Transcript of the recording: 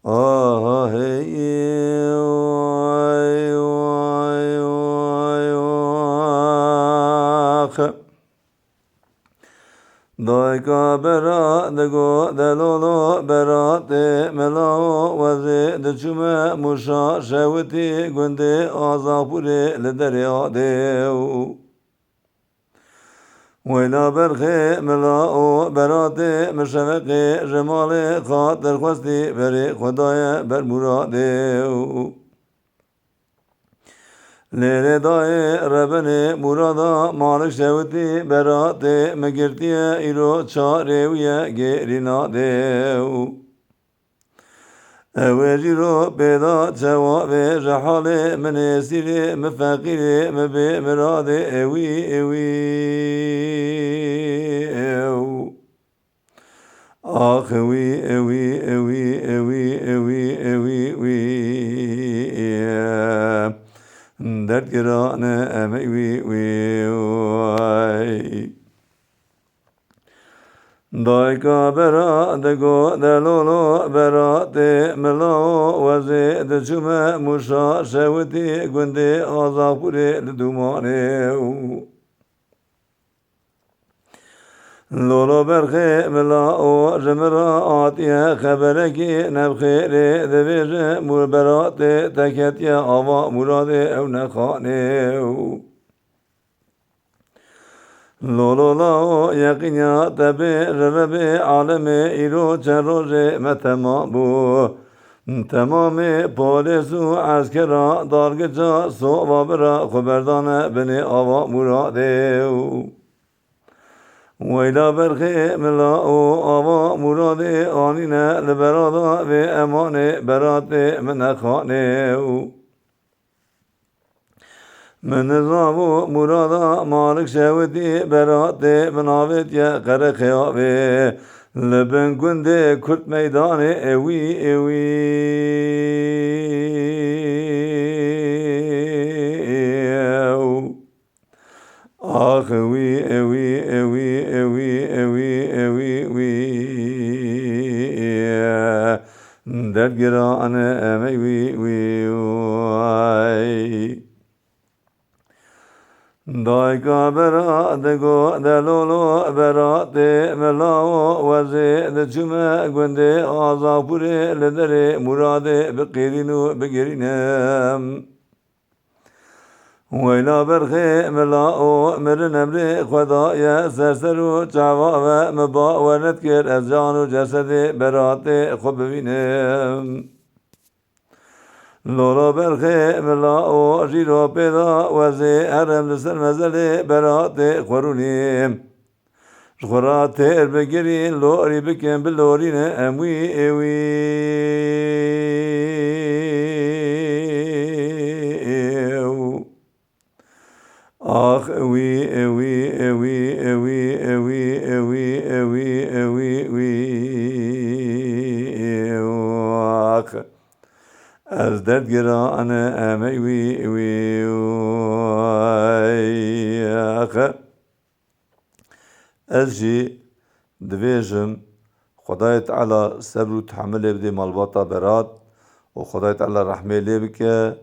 آه هی وای وای وای واخ دایکا برا دگو دلولو برات ملاو وزی دچومه مشا شوتی گنده آزاپوری لدریا دیو ویلا برخی ملاو برات مشوقی جمال خاطر خواستی بری خدای بر مرادیو لیره دای ربنی مرادا مالک شوتی براتی مگرتی ایرو چاریوی گیرینا دیو اویجی رو پیدا جواب جحال من سیری مفقیری مبی مراد اوی اوی او آخ اوی اوی اوی اوی اوی اوی اوی درد گرانه امی وی وی وی دایکا برا دگو دلولو براتی ملاو وزی دچومه مشا شوتی گنده آزاپوری لدومانیو لولو برخی ملاو جمرا آتیه خبرکی نبخیری دویج مربراتی تکتی آوا مرادی او نخانیو لولو لاو یقینیا تبی ربی عالمی ایرو چند روزی متمام تمام پولیس و عسکرا دارگجا صوبا برا خبردان بنی آوا مرادیو ویلا برخی ملاو آوا مرادی آنینه لبرادا و امان براتی من خانیو من نظام و مرادا مالک شوتی براتی بناوت یا قرخیاوی لبن گنده کرد میدان اوی اوی او آخ اوی اوی اوی اوی اوی اوی اوی درد گران امی وی وی وی دایکا برا دگو دلولو براتی ملاو وزی دچومه گنده آزاپوری لدری مرادی بقیرینو بگرینم ویلا برخی ملاو مرن امری خدای سرسر و چاوا و مباورت کر از جان و جسد براتی خوب ببینم لولا برخی ملاو جیرو پیدا وزی هرم لسر مزلی براتی خورونیم خورات تیر بگیری لوری بکن بلورین اموی اوی او آخ اوی اوی اوی اوی اوی اوی اوی اوی اوی آخ از درد گران امی وی وی آخ از جی دویجم خدای تعالی صبر و تحمل بده مالباطا برات و خدای تعالی رحمه لی بکه